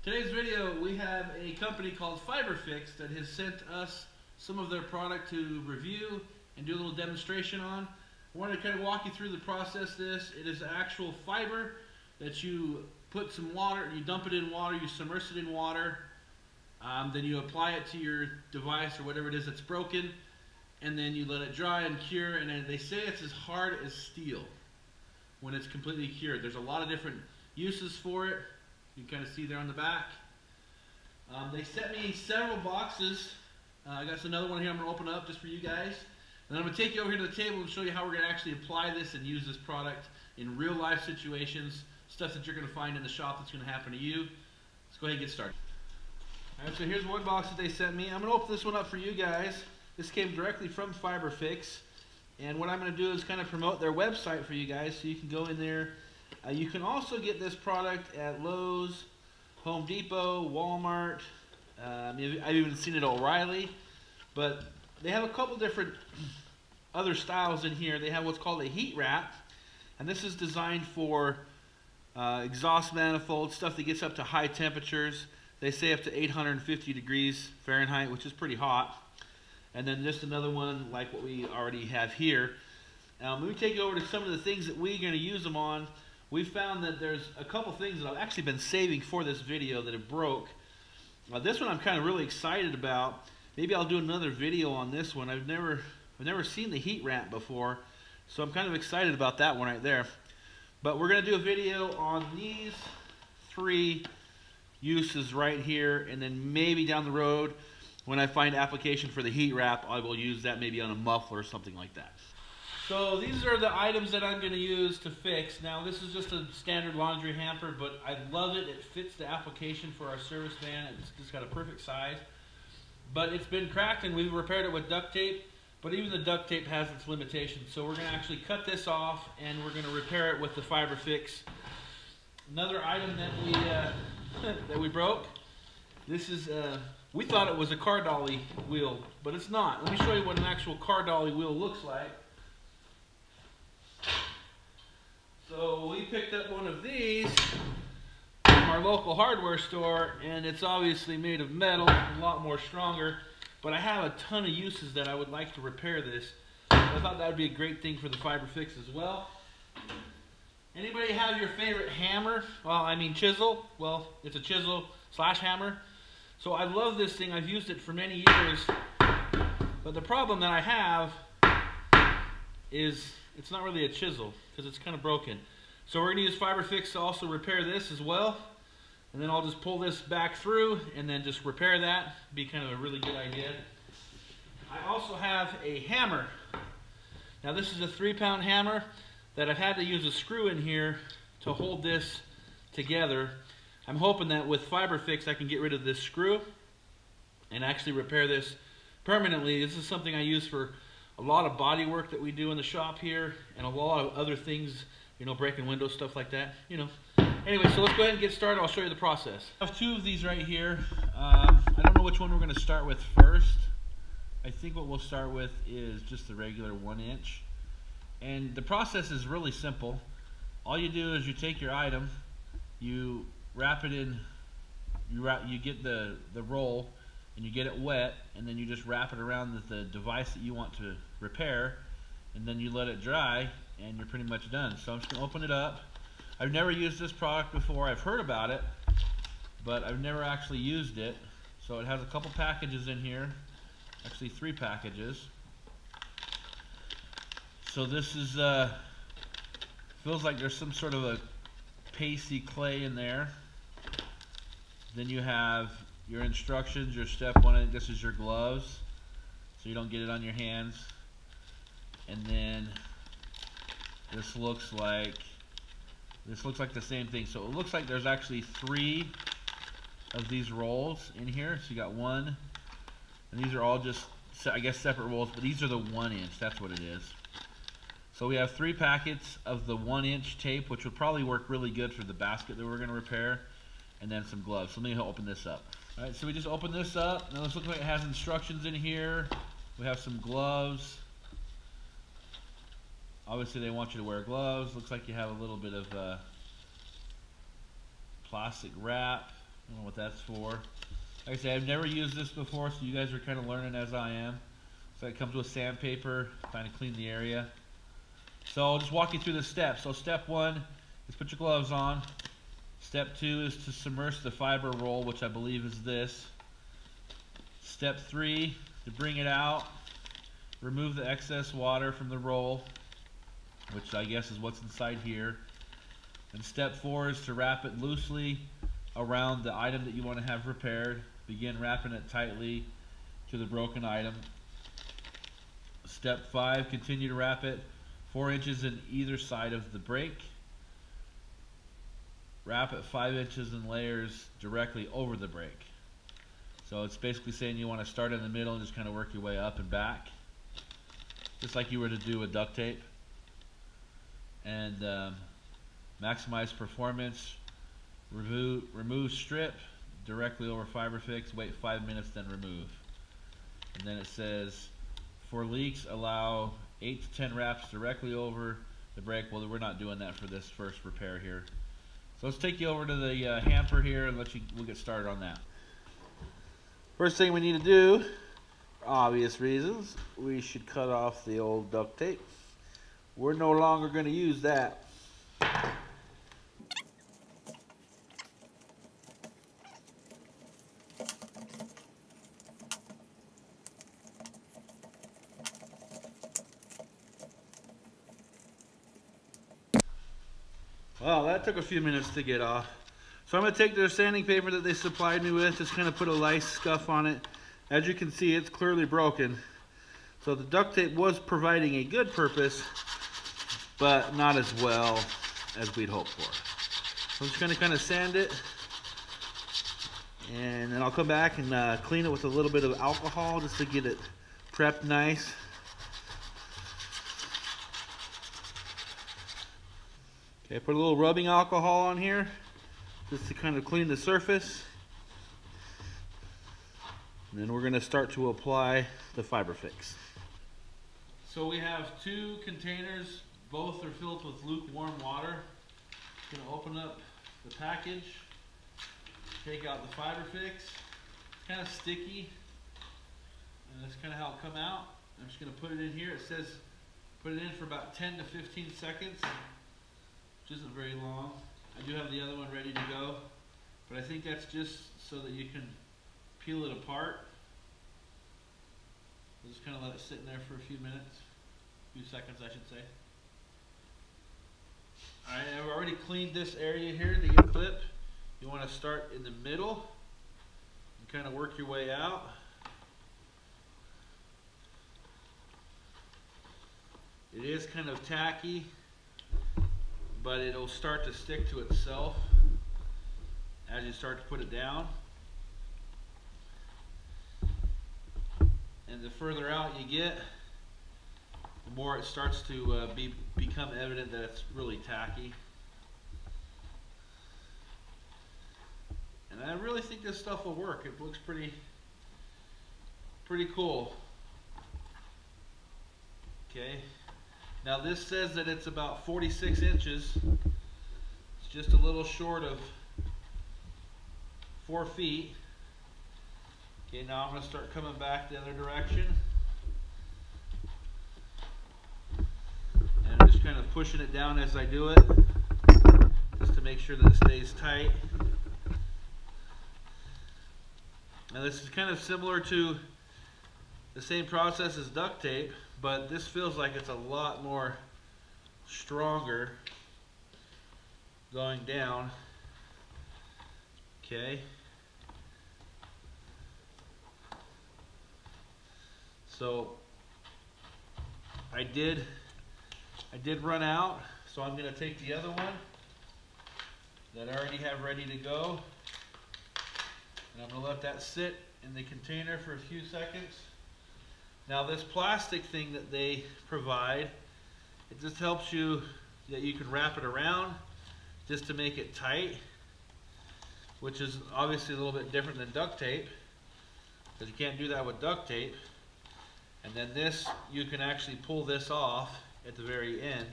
Today's video, we have a company called FiberFix that has sent us some of their product to review and do a little demonstration on. I wanted to kind of walk you through the process. It is actual fiber that you put some water, you dump it in water, you submerge it in water, then you apply it to your device or whatever it is that's broken, and then you let it dry and cure, and then they say it's as hard as steel when it's completely cured. There's a lot of different uses for it. You can kind of see there on the back. They sent me several boxes. I got another one here I'm going to open up just for you guys. And I'm going to take you over here to the table and show you how we're going to actually apply this and use this product in real life situations, stuff that you're going to find in the shop that's going to happen to you. Let's go ahead and get started. Alright, so here's one box that they sent me. I'm going to open this one up for you guys. This came directly from FiberFix. And what I'm going to do is kind of promote their website for you guys so you can go in there. You can also get this product at Lowe's, Home Depot, Walmart. I've even seen it at O'Reilly. But they have a couple different other styles in here. They have what's called a heat wrap. And this is designed for exhaust manifolds, stuff that gets up to high temperatures. They say up to 850 degrees Fahrenheit, which is pretty hot. And then just another one like what we already have here. Let me take you over to some of the things that we're going to use them on. We found that there's a couple things that I've actually been saving for this video that have broke. This one I'm kind of really excited about. Maybe I'll do another video on this one. I've never seen the heat wrap before, so I'm kind of excited about that one right there. But we're going to do a video on these three uses right here, and then maybe down the road when I find application for the heat wrap, I will use that maybe on a muffler or something like that. So these are the items that I'm going to use to fix. Now this is just a standard laundry hamper, but I love it. It fits the application for our service van. It's just got a perfect size. But it's been cracked and we've repaired it with duct tape, but even the duct tape has its limitations. So we're going to actually cut this off and we're going to repair it with the FiberFix. Another item that we broke, this is we thought it was a car dolly wheel, but it's not. Let me show you what an actual car dolly wheel looks like. So we picked up one of these from our local hardware store, and it's obviously made of metal, a lot more stronger, but I have a ton of uses that I would like to repair this. So I thought that would be a great thing for the FiberFix as well. Anybody have your favorite hammer? Well, I mean chisel. Well, it's a chisel slash hammer. So I love this thing. I've used it for many years, but the problem that I have is it's not really a chisel because it's kind of broken. So we're going to use FiberFix to also repair this as well. And then I'll just pull this back through and then just repair that. Be kind of a really good idea. I also have a hammer. Now this is a 3-pound hammer that I've had to use a screw in here to hold this together. I'm hoping that with FiberFix I can get rid of this screw and actually repair this permanently. This is something I use for a lot of body work that we do in the shop here and a lot of other things, you know, breaking windows, stuff like that, you know. Anyway, so let's go ahead and get started. I'll show you the process. I have two of these right here. I don't know which one we're going to start with first. I think what we'll start with is just the regular 1-inch. And the process is really simple. All you do is you take your item, you wrap it in, you get the roll, and you get it wet, and then you just wrap it around the device that you want to repair, and then you let it dry, and you're pretty much done. So I'm just going to open it up. I've never used this product before. I've heard about it, but I've never actually used it. So it has a couple packages in here, actually 3 packages. So this is, feels like there's some sort of a pasty clay in there. Then you have your instructions, your step 1, this is your gloves, so you don't get it on your hands. And then this looks like the same thing. So it looks like there's actually 3 of these rolls in here. So you got 1, and these are all just, I guess, separate rolls, but these are the 1-inch, that's what it is. So we have 3 packets of the 1-inch tape, which would probably work really good for the basket that we're going to repair, and then some gloves. So let me open this up. Alright, so we just open this up. Now this looks like it has instructions in here. We have some gloves. Obviously they want you to wear gloves. Looks like you have a little bit of plastic wrap. don't know what that's for. Like I said, I've never used this before, so you guys are kind of learning as I am. So it comes with sandpaper, trying to clean the area. So I'll just walk you through the steps. So step 1 is put your gloves on. Step 2 is to submerge the fiber roll, which I believe is this. Step 3, to bring it out, remove the excess water from the roll, which I guess is what's inside here. And step 4 is to wrap it loosely around the item that you want to have repaired. Begin wrapping it tightly to the broken item. Step 5, continue to wrap it 4 inches in either side of the brake. Wrap it 5 inches in layers directly over the brake. So it's basically saying you want to start in the middle and just kind of work your way up and back, just like you were to do with duct tape. And maximize performance. Remove strip directly over fiber fix. Wait 5 minutes, then remove. And then it says, for leaks, allow 8 to 10 wraps directly over the brake. Well, we're not doing that for this first repair here. So let's take you over to the hamper here and we'll get started on that. First thing we need to do, for obvious reasons, we should cut off the old duct tape. We're no longer going to use that. Well, that took a few minutes to get off. So I'm going to take their sanding paper that they supplied me with, just kind of put a lice scuff on it. As you can see, it's clearly broken. So the duct tape was providing a good purpose, but not as well as we'd hoped for. So I'm just going to kind of sand it, and then I'll come back and clean it with a little bit of alcohol just to get it prepped nice. Okay, put a little rubbing alcohol on here just to kind of clean the surface. And then we're going to start to apply the fiber fix. So we have 2 containers, both are filled with lukewarm water. I'm going to open up the package, take out the fiber fix. It's kind of sticky, and that's kind of how it'll come out. I'm just going to put it in here. It says put it in for about 10 to 15 seconds. Which isn't very long. I do have the other one ready to go, but I think that's just so that you can peel it apart. We'll just kind of let it sit in there for a few minutes, a few seconds I should say. Alright, I've already cleaned this area here, the clip. You want to start in the middle and kind of work your way out. It is kind of tacky, but it'll start to stick to itself as you start to put it down. And the further out you get, the more it starts to become evident that it's really tacky. And I really think this stuff will work. It looks pretty cool. Okay. Now this says that it's about 46 inches. It's just a little short of 4 feet. Okay, now I'm going to start coming back the other direction. And I'm just kind of pushing it down as I do it, just to make sure that it stays tight. Now this is kind of similar to the same process as duct tape, but this feels like it's a lot more stronger going down. Okay. So I did run out, so I'm going to take the other one that I already have ready to go, and I'm going to let that sit in the container for a few seconds. Now this plastic thing that they provide, it just helps you that you can wrap it around just to make it tight, which is obviously a little bit different than duct tape, because you can't do that with duct tape. And then this, you can actually pull this off at the very end.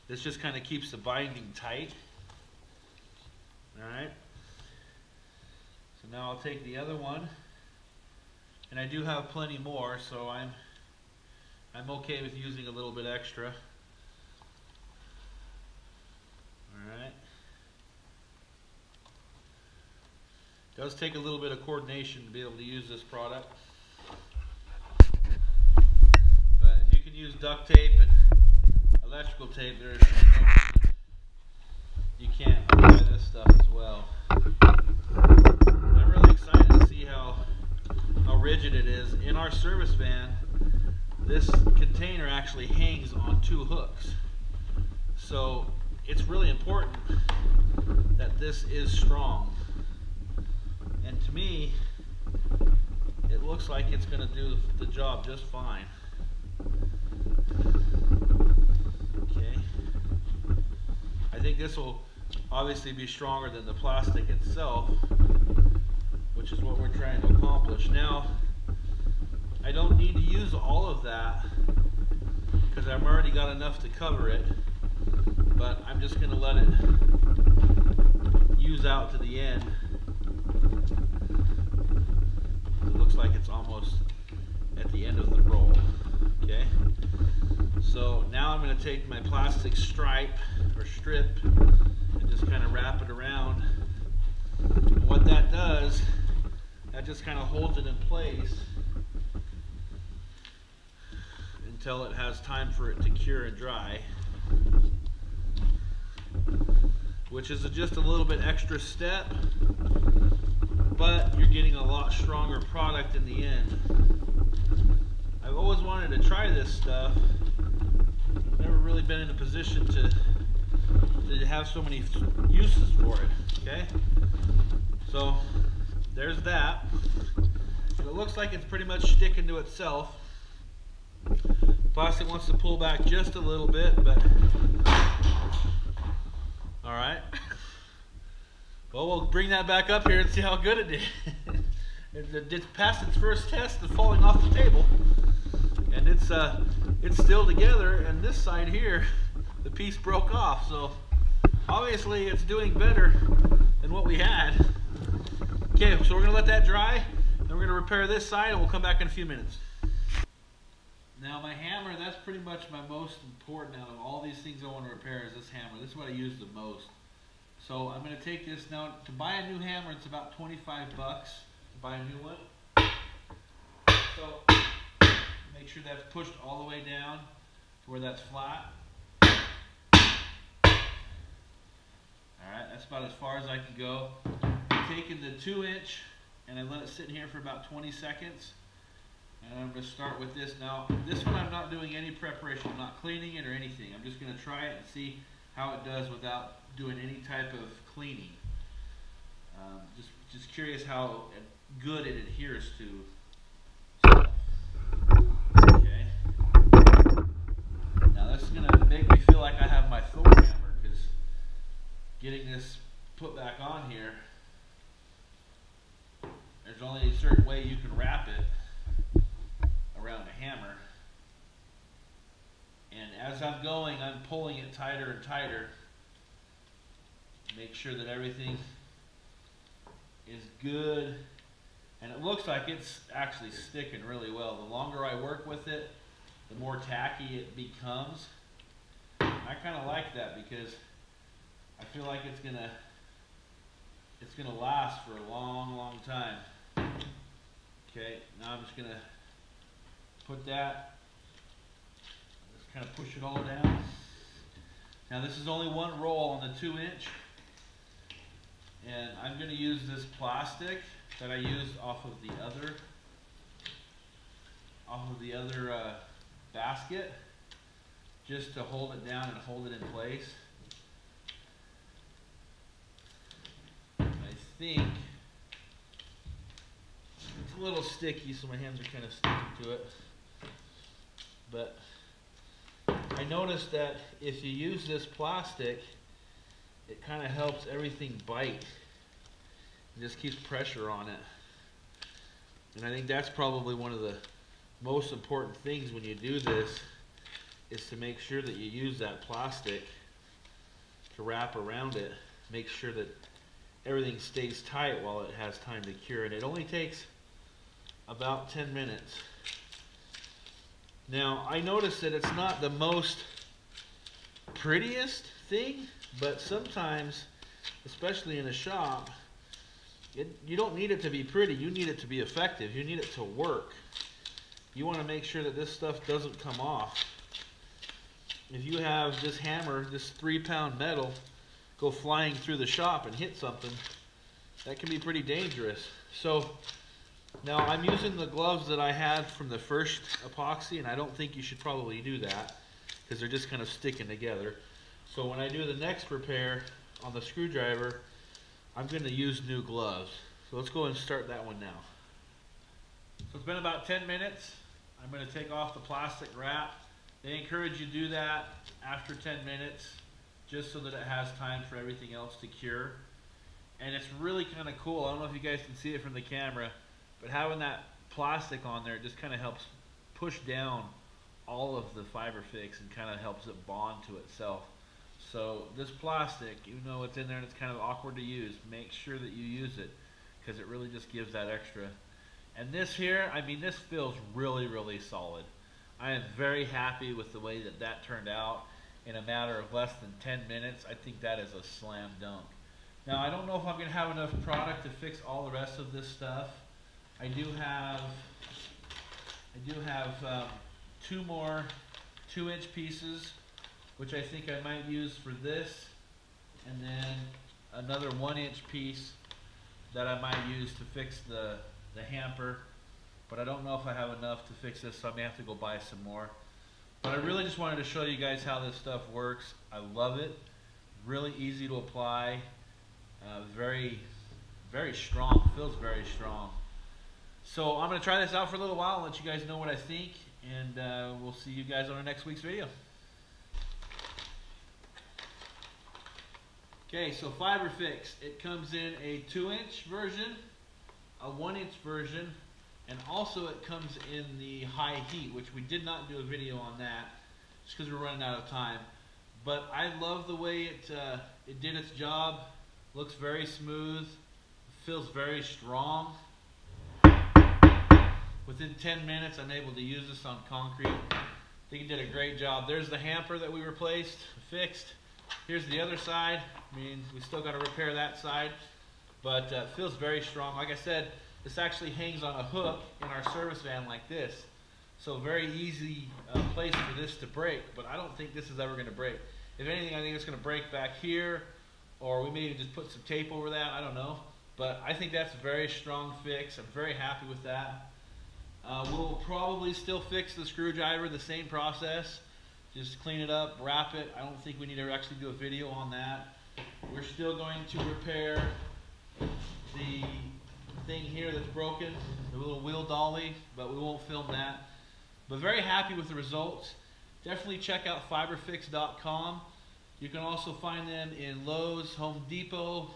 This just kind of keeps the binding tight. Alright. So now I'll take the other one, and I do have plenty more, so I'm okay with using a little bit extra. Alright. It does take a little bit of coordination to be able to use this product. But if you can use duct tape and electrical tape, there's no reason you can't apply this stuff as well. I'm really excited to see how rigid it is. In our service van, this container actually hangs on 2 hooks. So it's really important that this is strong. And to me, it looks like it's going to do the job just fine. Okay. I think this will obviously be stronger than the plastic itself, which is what we're trying to accomplish. Now, I don't need to use all of that because I've already got enough to cover it, but I'm just going to let it use out to the end. It looks like it's almost at the end of the roll. Okay, so now I'm going to take my plastic stripe or strip and just kind of wrap it around. And what that does, that just kind of holds it in place until it has time for it to cure and dry, which is just a little bit extra step, but you're getting a lot stronger product in the end. I've always wanted to try this stuff. I've never really been in a position to have so many uses for it. Okay, so there's that. It looks like it's pretty much sticking to itself. Plastic wants to pull back just a little bit, but alright. Well, we'll bring that back up here and see how good it did. It passed its first test of falling off the table, and it's still together, and this side here, the piece broke off, so obviously it's doing better than what we had. Okay, so we're going to let that dry, and we're going to repair this side, and we'll come back in a few minutes. Now my hammer, that's pretty much my most important out of all these things I want to repair is this hammer. This is what I use the most. So I'm going to take this now. To buy a new hammer, it's about 25 bucks to buy a new one. So make sure that's pushed all the way down to where that's flat. Alright, that's about as far as I can go. I'm taking the 2-inch and I let it sit in here for about 20 seconds. And I'm going to start with this. Now, this one I'm not doing any preparation. I'm not cleaning it or anything. I'm just going to try it and see how it does without doing any type of cleaning. Just curious how good it adheres to stuff. Okay. Now this is going to make me feel like I have my Thor hammer, because getting this put back on here, there's only a certain way you can wrap it around a hammer, and as I'm going, I'm pulling it tighter and tighter to make sure that everything is good, and it looks like it's actually sticking really well. The longer I work with it, the more tacky it becomes. I kind of like that because I feel like it's gonna last for a long time. Okay, now I'm just gonna put that, just kind of push it all down. Now this is only one roll on the 2-inch, and I'm going to use this plastic that I used off of the other basket, just to hold it down and hold it in place. I think it's a little sticky, so my hands are kind of sticking to it. But I noticed that if you use this plastic, it kind of helps everything bite. It just keeps pressure on it. And I think that's probably one of the most important things when you do this, is to make sure that you use that plastic to wrap around it. Make sure that everything stays tight while it has time to cure. And it only takes about 10 minutes. Now, I noticed that it's not the most prettiest thing, but sometimes, especially in a shop, you don't need it to be pretty. You need it to be effective. You need it to work. You want to make sure that this stuff doesn't come off. If you have this hammer, this 3-pound metal, go flying through the shop and hit something, that can be pretty dangerous. So now I'm using the gloves that I had from the first epoxy, and I don't think you should probably do that because they're just kind of sticking together. So when I do the next repair on the screwdriver, I'm going to use new gloves. So let's go and start that one now. So it's been about 10 minutes. I'm going to take off the plastic wrap. They encourage you to do that after 10 minutes just so that it has time for everything else to cure. And it's really kind of cool. I don't know if you guys can see it from the camera, but having that plastic on there, it just kind of helps push down all of the fiber fix and kind of helps it bond to itself. So this plastic, even though it's in there and it's kind of awkward to use, make sure that you use it because it really just gives that extra. And this here, I mean, this feels really, really solid. I am very happy with the way that that turned out in a matter of less than 10 minutes. I think that is a slam dunk. Now, I don't know if I'm going to have enough product to fix all the rest of this stuff. I do have 2 more 2-inch pieces, which I think I might use for this, and then another 1-inch piece that I might use to fix the hamper. But I don't know if I have enough to fix this, so I may have to go buy some more. But I really just wanted to show you guys how this stuff works. I love it. Really easy to apply. Very, very strong. Feels very strong. So I'm going to try this out for a little while and let you guys know what I think. And we'll see you guys on our next week's video. Okay, so Fiber Fix. It comes in a 2-inch version, a 1-inch version, and also it comes in the high heat, which we did not do a video on that just because we're running out of time. But I love the way it did its job. Looks very smooth, feels very strong. Within 10 minutes I'm able to use this on concrete. I think it did a great job. There's the hamper that we replaced, fixed. Here's the other side. I mean, we still got to repair that side, but it feels very strong. Like I said, this actually hangs on a hook in our service van like this. So very easy place for this to break, but I don't think this is ever going to break. If anything, I think it's going to break back here, or we may even just put some tape over that, I don't know. But I think that's a very strong fix. I'm very happy with that. We'll probably still fix the screwdriver, the same process. Just clean it up, wrap it. I don't think we need to actually do a video on that. We're still going to repair the thing here that's broken, the little wheel dolly, but we won't film that. But very happy with the results. Definitely check out fiberfix.com. You can also find them in Lowe's, Home Depot.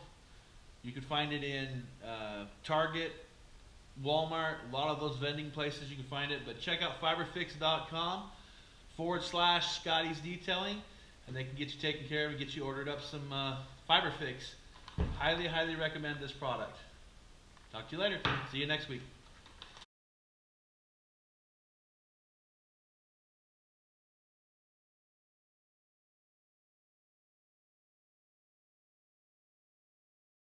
You can find it in Target, Walmart, a lot of those vending places you can find it. But check out fiberfix.com/Scottys Detailing, and they can get you taken care of and get you ordered up some Fiber Fix. Highly, highly recommend this product. Talk to you later. See you next week.